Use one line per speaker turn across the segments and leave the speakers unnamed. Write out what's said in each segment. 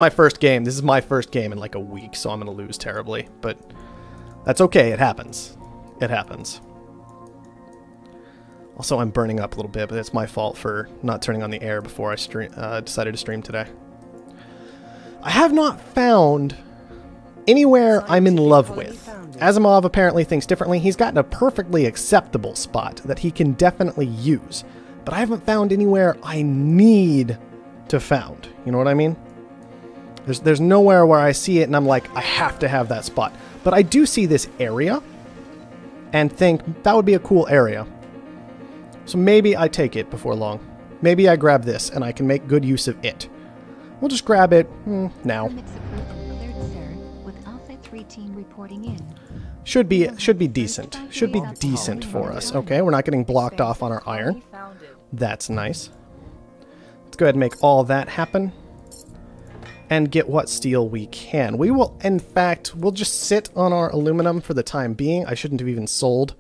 My first game. This is my first game in like a week, so I'm going to lose terribly. But that's okay. It happens. It happens. Also, I'm burning up a little bit, but it's my fault for not turning on the air before I decided to stream today. I have not found anywhere I'm in love with. Asimov apparently thinks differently. He's gotten a perfectly acceptable spot that he can definitely use. But I haven't found anywhere I need to found. You know what I mean? There's nowhere where I see it and I'm like, I have to have that spot. But I do see this area and think that would be a cool area. So maybe I take it before long. Maybe I grab this and I can make good use of it. We'll just grab it now. Should be decent. Should be decent for us. Okay, we're not getting blocked off on our iron. That's nice. Let's go ahead and make all that happen. And get what steel we can. We will, in fact, we'll just sit on our aluminum for the time being. I shouldn't have even sold.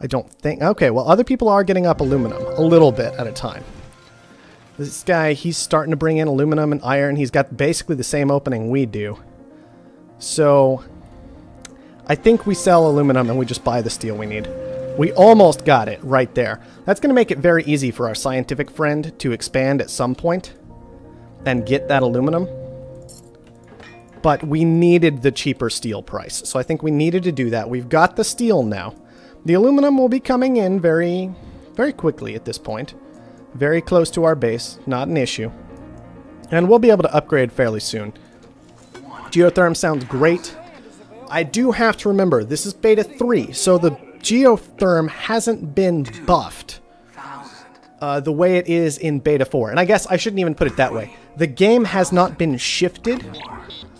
I don't think. Okay, well, other people are getting up aluminum a little bit at a time. This guy, he's starting to bring in aluminum and iron. He's got basically the same opening we do. So, I think we sell aluminum and we just buy the steel we need. We almost got it right there. That's going to make it very easy for our scientific friend to expand at some point and get that aluminum. But we needed the cheaper steel price. So I think we needed to do that. We've got the steel now. The aluminum will be coming in very, very quickly at this point. Very close to our base. Not an issue. And we'll be able to upgrade fairly soon. Geotherm sounds great. I do have to remember, this is beta 3. So the geotherm hasn't been buffed the way it is in beta 4. And I guess I shouldn't even put it that way. The game has not been shifted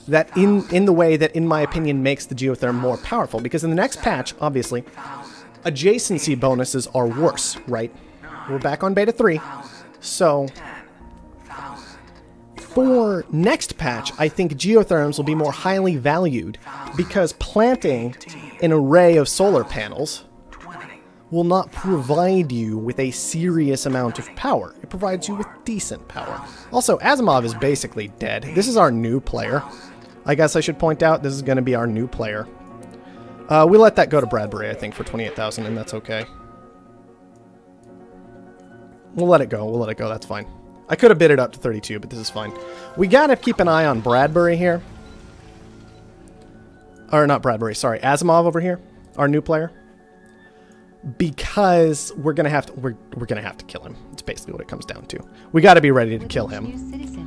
that in the way that, in my opinion, makes the geotherm more powerful. Because in the next patch, obviously, adjacency bonuses are worse, right? We're back on beta 3. So, for next patch, I think geotherms will be more highly valued because planting an array of solar panels will not provide you with a serious amount of power. It provides you with decent power. Also, Asimov is basically dead. This is our new player. I guess I should point out this is going to be our new player. We let that go to Bradbury, I think, for 28,000, and that's okay. We'll let it go. We'll let it go. That's fine. I could have bid it up to 32, but this is fine. We got to keep an eye on Bradbury here. Or not Bradbury, sorry. Asimov over here, our new player. Because we're going to have to we're going to have to kill him. It's basically what it comes down to. We got to be ready to kill him.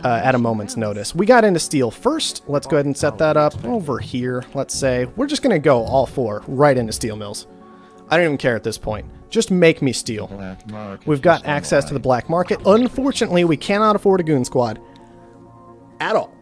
At a moment's notice. We got into steel first. Let's go ahead and set that up over here, let's say. We're just going to go all four right into steel mills. I don't even care at this point. Just make me steel. We've got access to the black market. Unfortunately, we cannot afford a goon squad. At all.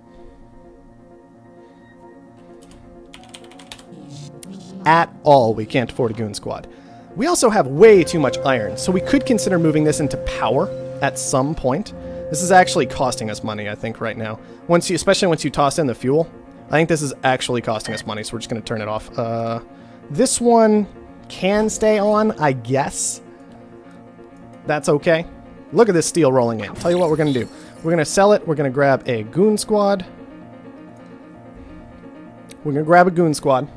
At all, we can't afford a goon squad. We also have way too much iron, so we could consider moving this into power at some point. This is actually costing us money, I think, right now. Especially once you toss in the fuel. I think this is actually costing us money, so we're just going to turn it off. This one can stay on, I guess. That's okay. Look at this steel rolling in. Tell you what we're going to do. We're going to sell it. We're going to grab a goon squad. We're going to grab a goon squad.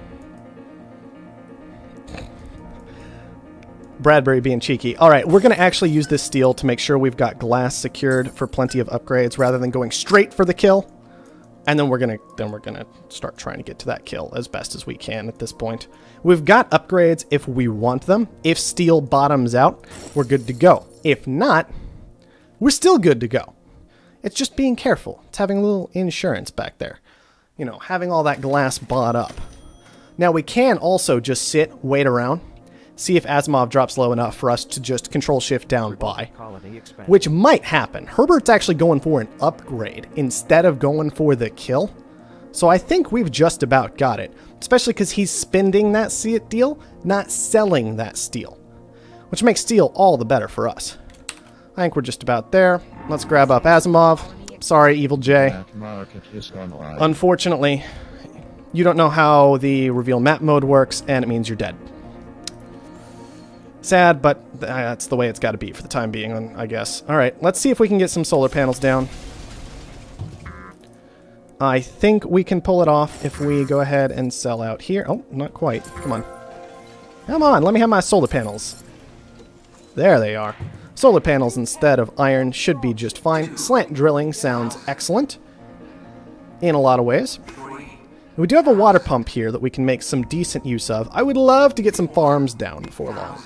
Bradbury being cheeky. Alright, we're going to actually use this steel to make sure we've got glass secured for plenty of upgrades rather than going straight for the kill. And then we're gonna start trying to get to that kill as best as we can at this point. We've got upgrades if we want them. If steel bottoms out, we're good to go. If not, we're still good to go. It's just being careful. It's having a little insurance back there. You know, having all that glass bought up. Now we can also just sit, wait around, see if Asimov drops low enough for us to just control-shift down by, which might happen. Herbert's actually going for an upgrade instead of going for the kill, so I think we've just about got it, especially because he's spending that steel, not selling that steel, which makes steel all the better for us. I think we're just about there. Let's grab up Asimov. Sorry, Evil J. Unfortunately, you don't know how the reveal map mode works, and it means you're dead. Sad, but that's the way it's got to be for the time being, I guess. Alright, let's see if we can get some solar panels down. I think we can pull it off if we go ahead and sell out here. Oh, not quite. Come on. Come on, let me have my solar panels. There they are. Solar panels instead of iron should be just fine. Slant drilling sounds excellent in a lot of ways. We do have a water pump here that we can make some decent use of. I would love to get some farms down before long.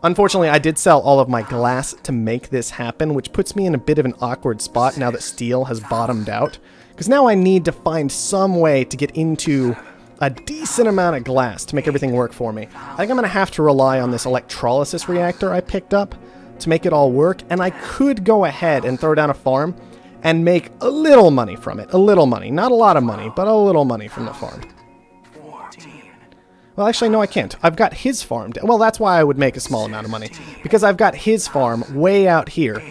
Unfortunately, I did sell all of my glass to make this happen, which puts me in a bit of an awkward spot now that steel has bottomed out. Because now I need to find some way to get into a decent amount of glass to make everything work for me. I think I'm going to have to rely on this electrolysis reactor I picked up to make it all work. And I could go ahead and throw down a farm and make a little money from it. A little money. Not a lot of money, but a little money from the farm. Well, actually, no, I can't. I've got his farm. Well, that's why I would make a small amount of money. Because I've got his farm way out here.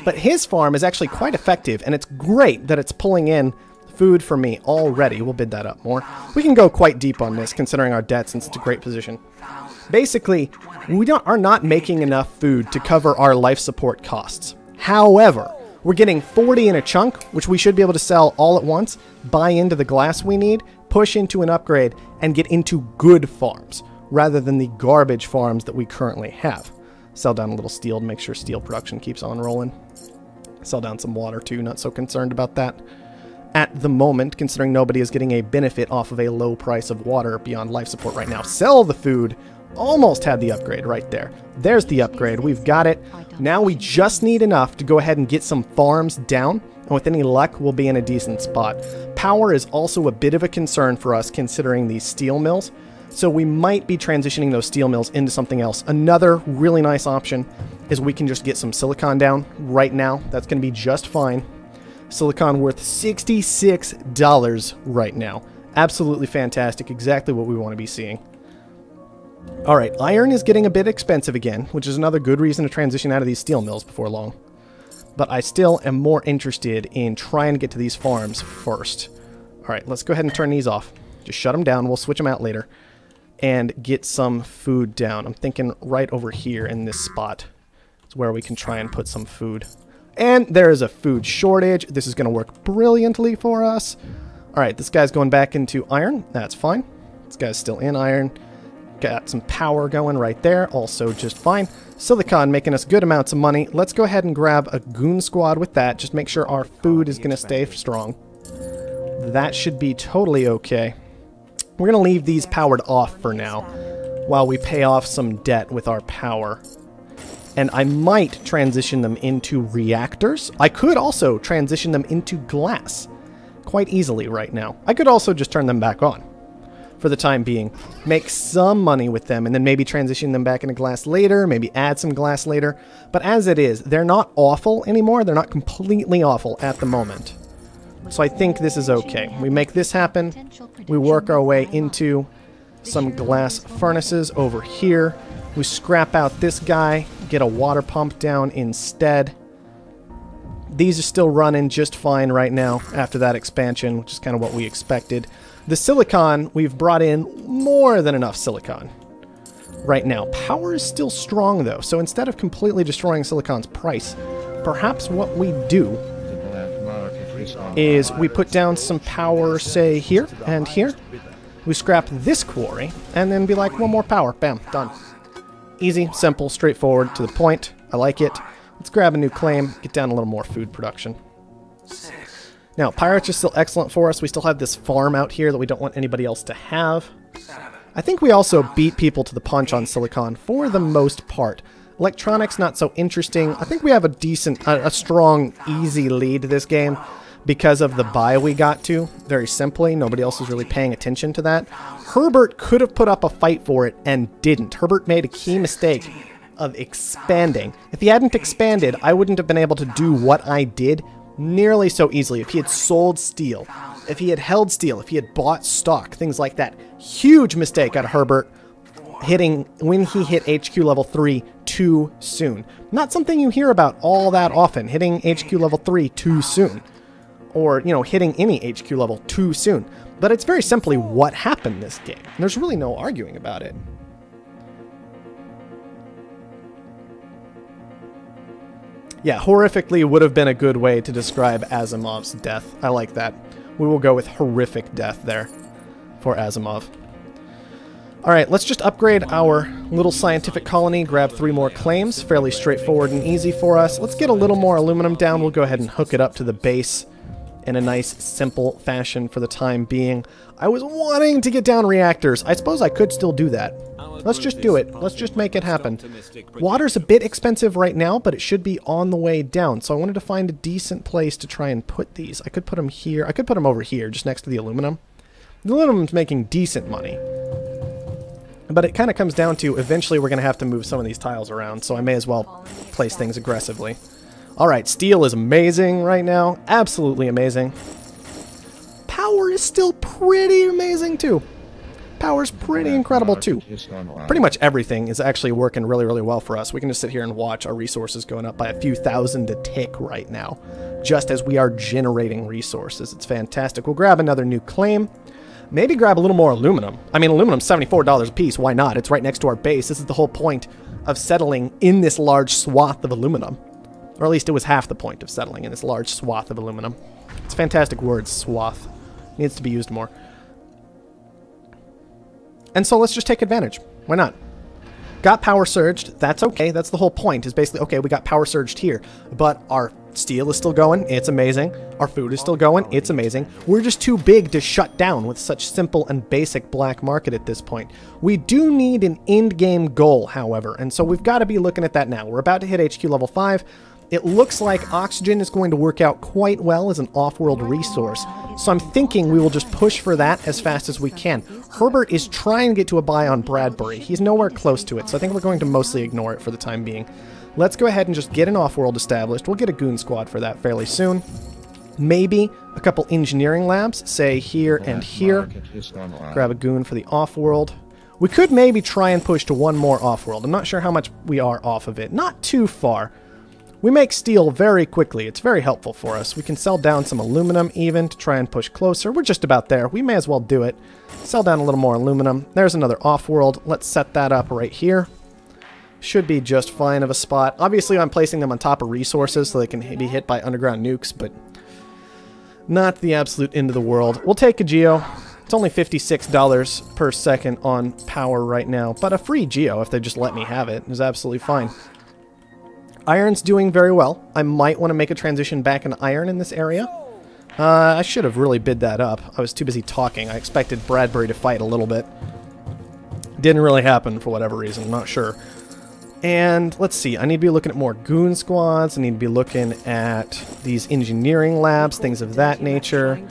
But his farm is actually quite effective, and it's great that it's pulling in food for me already. We'll bid that up more. We can go quite deep on this, considering our debt's in such a great position. Basically, we are not making enough food to cover our life support costs. However, we're getting 40 in a chunk, which we should be able to sell all at once, buy into the glass we need, push into an upgrade, and get into good farms, rather than the garbage farms that we currently have. Sell down a little steel to make sure steel production keeps on rolling. Sell down some water too, not so concerned about that at the moment, considering nobody is getting a benefit off of a low price of water beyond life support right now. Sell the food. Almost had the upgrade right there. There's the upgrade. We've got it. Now we just need enough to go ahead and get some farms down, and with any luck, we'll be in a decent spot. Power is also a bit of a concern for us considering these steel mills, so we might be transitioning those steel mills into something else. Another really nice option is we can just get some silicon down right now. That's going to be just fine. Silicon worth $66 right now. Absolutely fantastic. Exactly what we want to be seeing. Alright, iron is getting a bit expensive again, which is another good reason to transition out of these steel mills before long. But I still am more interested in trying to get to these farms first. Alright, let's go ahead and turn these off. Just shut them down, we'll switch them out later. And get some food down. I'm thinking right over here in this spot is where we can try and put some food. And there is a food shortage. This is going to work brilliantly for us. Alright, this guy's going back into iron. That's fine. This guy's still in iron. Got some power going right there, also just fine. Silicon making us good amounts of money. Let's go ahead and grab a goon squad with that. Just make sure our food is going to stay strong. That should be totally okay. We're going to leave these powered off for now while we pay off some debt with our power. And I might transition them into reactors. I could also transition them into glass quite easily right now. I could also just turn them back on for the time being, make some money with them, and then maybe transition them back into glass later, maybe add some glass later. But as it is, they're not awful anymore. They're not completely awful at the moment. So I think this is okay. We make this happen. We work our way into some glass furnaces over here. We scrap out this guy, get a water pump down instead. These are still running just fine right now after that expansion, which is kind of what we expected. The silicon, we've brought in more than enough silicon right now. Power is still strong, though, so instead of completely destroying silicon's price, perhaps what we do is we put down some power, say, here and here. We scrap this quarry, and then be like, one more power. Bam, done. Easy, simple, straightforward, to the point. I like it. Let's grab a new claim, get down a little more food production. Now, pirates are still excellent for us. We still have this farm out here that we don't want anybody else to have. I think we also beat people to the punch on silicon for the most part. Electronics, not so interesting. I think we have a decent, a strong, easy lead this game because of the buy we got to. Very simply, nobody else is really paying attention to that. Herbert could have put up a fight for it and didn't. Herbert made a key mistake of expanding. If he hadn't expanded, I wouldn't have been able to do what I did nearly so easily. If he had sold steel, if he had held steel, if he had bought stock, things like that. Huge mistake out of Herbert hitting when he hit HQ level 3 too soon. Not something you hear about all that often, hitting HQ level 3 too soon. Or, you know, hitting any HQ level too soon. But it's very simply what happened this game. And there's really no arguing about it. Yeah, horrifically would have been a good way to describe Asimov's death. I like that. We will go with horrific death there for Asimov. Alright, let's just upgrade our little scientific colony, grab 3 more claims. Fairly straightforward and easy for us. Let's get a little more aluminum down. We'll go ahead and hook it up to the base in a nice, simple fashion for the time being. I was wanting to get down reactors. I suppose I could still do that. Let's just do it. Let's just make it happen. Water's a bit expensive right now, but it should be on the way down. So I wanted to find a decent place to try and put these. I could put them here. I could put them over here, just next to the aluminum. The aluminum's making decent money. But it kind of comes down to, eventually we're going to have to move some of these tiles around, so I may as well place things aggressively. Alright, steel is amazing right now. Absolutely amazing. Power is still pretty amazing, too. Power's pretty incredible, too. Pretty much everything is actually working really, really well for us. We can just sit here and watch our resources going up by a few thousand a tick right now, just as we are generating resources. It's fantastic. We'll grab another new claim. Maybe grab a little more aluminum. I mean, aluminum's $74 a piece. Why not? It's right next to our base. This is the whole point of settling in this large swath of aluminum. Or at least it was half the point of settling in this large swath of aluminum. It's a fantastic word, swath. Needs to be used more. And so let's just take advantage. Why not? Got power surged. That's okay. That's the whole point, is basically, okay, we got power surged here. But our steel is still going. It's amazing. Our food is still going. It's amazing. We're just too big to shut down with such simple and basic black market at this point. We do need an end game goal, however, and so we've got to be looking at that now. We're about to hit HQ level 5. It looks like oxygen is going to work out quite well as an off-world resource, so I'm thinking we will just push for that as fast as we can. Herbert is trying to get to a buy on Bradbury. He's nowhere close to it, so I think we're going to mostly ignore it for the time being. Let's go ahead and just get an off-world established. We'll get a goon squad for that fairly soon. Maybe a couple engineering labs, say here and here. Grab a goon for the off-world. We could maybe try and push to one more off-world. I'm not sure how much we are off of it. Not too far. We make steel very quickly. It's very helpful for us. We can sell down some aluminum even to try and push closer. We're just about there. We may as well do it. Sell down a little more aluminum. There's another off-world. Let's set that up right here. Should be just fine of a spot. Obviously, I'm placing them on top of resources so they can be hit by underground nukes, but not the absolute end of the world. We'll take a geo. It's only $56 per second on power right now, but a free geo, if they just let me have it, is absolutely fine. Iron's doing very well. I might want to make a transition back into iron in this area. I should have really bid that up. I was too busy talking. I expected Bradbury to fight a little bit. Didn't really happen for whatever reason. I'm not sure. And let's see. I need to be looking at more goon squads. I need to be looking at these engineering labs, things of that nature.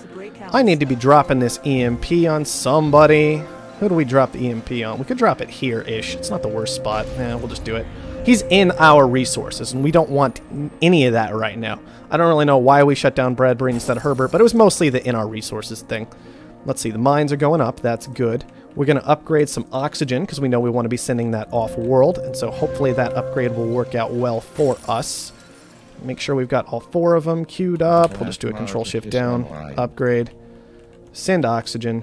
I need to be dropping this EMP on somebody. Who do we drop the EMP on? We could drop it here-ish. It's not the worst spot. We'll just do it. He's in our resources, and we don't want any of that right now. I don't really know why we shut down Bradbury instead of Herbert, but it was mostly the in our resources thing. Let's see, the mines are going up. That's good. We're going to upgrade some oxygen, because we know we want to be sending that off-world, and so hopefully that upgrade will work out well for us. Make sure we've got all 4 of them queued up. We'll just do a Control-Shift down, upgrade, send oxygen,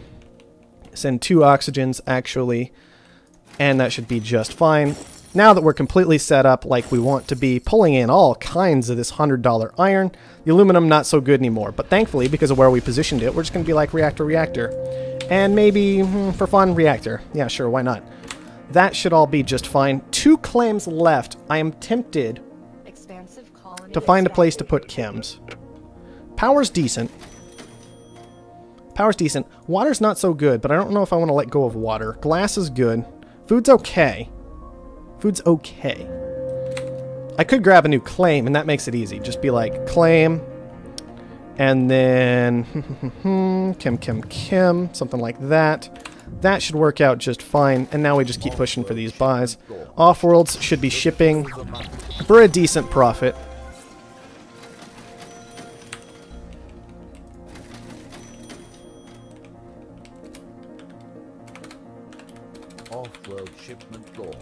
send 2 oxygens, actually, and that should be just fine. Now that we're completely set up like we want to be, pulling in all kinds of this $100 iron, the aluminum not so good anymore. But thankfully, because of where we positioned it, we're just going to be like reactor. And maybe, for fun, reactor. Yeah, sure, why not? That should all be just fine. 2 claims left. I am tempted to find a place to put chems. Power's decent. Power's decent. Water's not so good, but I don't know if I want to let go of water. Glass is good. Food's okay. Food's okay. I could grab a new claim, and that makes it easy. Just be like, claim, and then chem, something like that. That should work out just fine, and now we just keep pushing for these buys. Offworlds should be shipping for a decent profit.
Offworld shipment launched.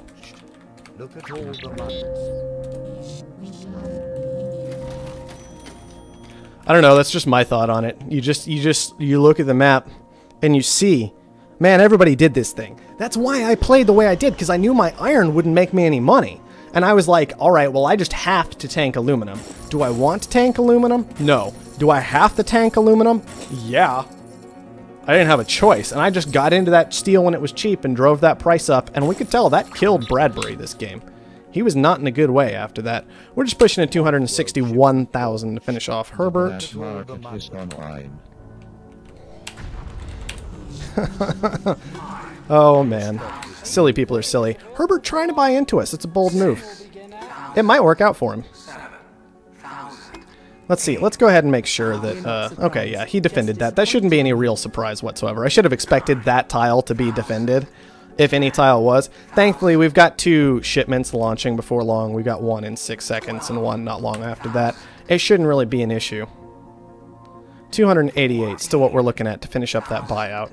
Look at all the money.
I don't know, that's just my thought on it. You look at the map and you see, man, everybody did this thing. That's why I played the way I did, because I knew my iron wouldn't make me any money. And I was like, alright, well, I just have to tank aluminum. Do I want to tank aluminum? No. Do I have to tank aluminum? Yeah. I didn't have a choice, and I just got into that steel when it was cheap and drove that price up, and we could tell that killed Bradbury this game. He was not in a good way after that. We're just pushing at 261,000 to finish off Herbert. Oh, man. Silly people are silly. Herbert trying to buy into us. It's a bold move. It might work out for him. Let's see. Let's go ahead and make sure that... okay, yeah, he defended that. That shouldn't be any real surprise whatsoever. I should have expected that tile to be defended, if any tile was. Thankfully, we've got 2 shipments launching before long. We got 1 in 6 seconds and 1 not long after that. It shouldn't really be an issue. 288, still what we're looking at to finish up that buyout.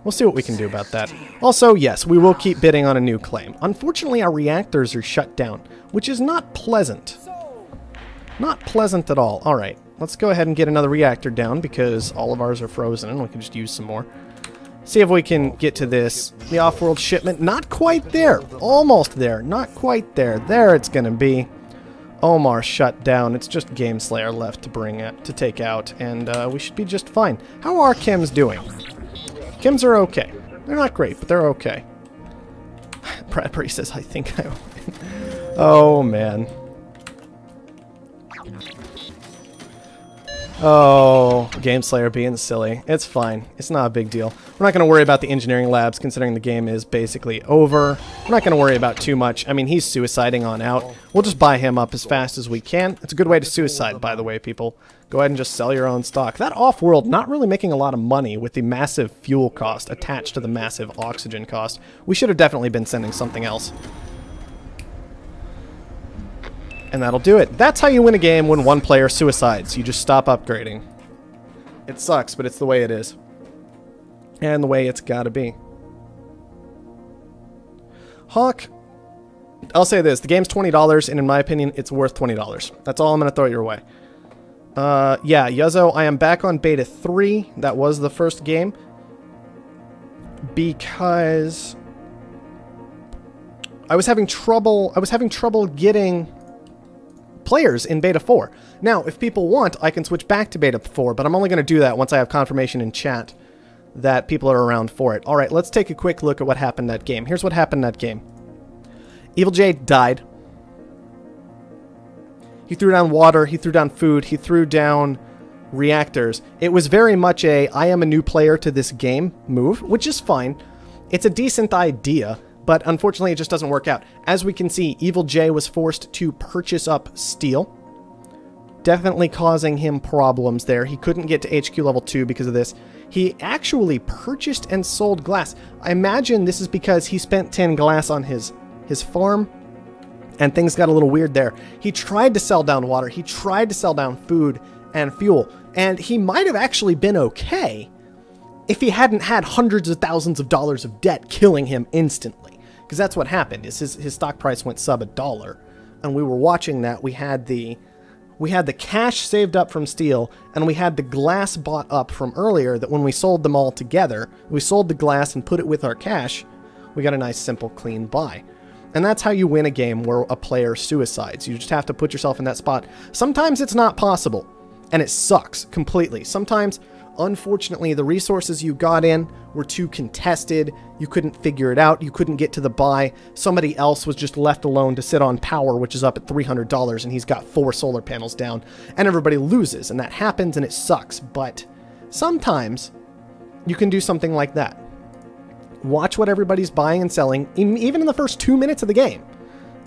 We'll see what we can do about that. Also, yes, we will keep bidding on a new claim. Unfortunately, our reactors are shut down, which is not pleasant. Not pleasant at all. Alright, let's go ahead and get another reactor down because all of ours are frozen and we can just use some more. See if we can get to this. The Offworld shipment, not quite there. Almost there. Not quite there. There it's going to be. Omar shut down. It's just Game Slayer left to bring it, to take out, and we should be just fine. How are chems doing? Chems are okay. They're not great, but they're okay. Bradbury says, I think I will win. Oh, man. Oh, Game Slayer being silly. It's fine. It's not a big deal. We're not going to worry about the engineering labs, considering the game is basically over. We're not going to worry about too much. I mean, he's suiciding on out. We'll just buy him up as fast as we can. It's a good way to suicide, by the way, people. Go ahead and just sell your own stock. That Offworld not really making a lot of money with the massive fuel cost attached to the massive oxygen cost. We should have definitely been sending something else. And that'll do it. That's how you win a game when one player suicides. You just stop upgrading. It sucks, but it's the way it is. And the way it's gotta be. Hawk, I'll say this. The game's $20, and in my opinion, it's worth $20. That's all I'm gonna throw your way. Yeah, Yuzzo, I am back on Beta 3. That was the first game. Because I was having trouble getting players in Beta 4. Now, if people want, I can switch back to Beta 4, but I'm only going to do that once I have confirmation in chat that people are around for it. Alright, let's take a quick look at what happened in that game. Here's what happened in that game. Evil J died. He threw down water, he threw down food, he threw down reactors. It was very much a, I am a new player to this game move, which is fine. It's a decent idea. But unfortunately, it just doesn't work out. As we can see, Evil J was forced to purchase up steel. Definitely causing him problems there. He couldn't get to HQ level 2 because of this. He actually purchased and sold glass. I imagine this is because he spent 10 glass on his farm, and things got a little weird there. He tried to sell down water. He tried to sell down food and fuel. And he might have actually been okay if he hadn't had hundreds of thousands of dollars of debt killing him instantly. Because that's what happened, is his stock price went sub $1. And we were watching that. We had the cash saved up from steel, and we had the glass bought up from earlier that when we sold them all together, we sold the glass and put it with our cash, we got a nice, simple, clean buy. And that's how you win a game where a player suicides. You just have to put yourself in that spot. Sometimes it's not possible, and it sucks completely. Sometimes, unfortunately, the resources you got in were too contested. You couldn't figure it out. You couldn't get to the buy. Somebody else was just left alone to sit on power, which is up at $300, and he's got 4 solar panels down, and everybody loses, and that happens, and it sucks. But sometimes you can do something like that. Watch what everybody's buying and selling, even in the first 2 minutes of the game,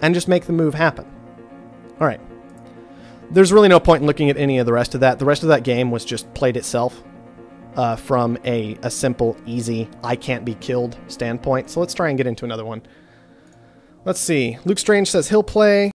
and just make the move happen. All right. There's really no point in looking at any of the rest of that. The rest of that game was just played itself. From a simple, easy, I can't be killed standpoint. So let's try and get into another one. Let's see. Luke Strange says he'll play.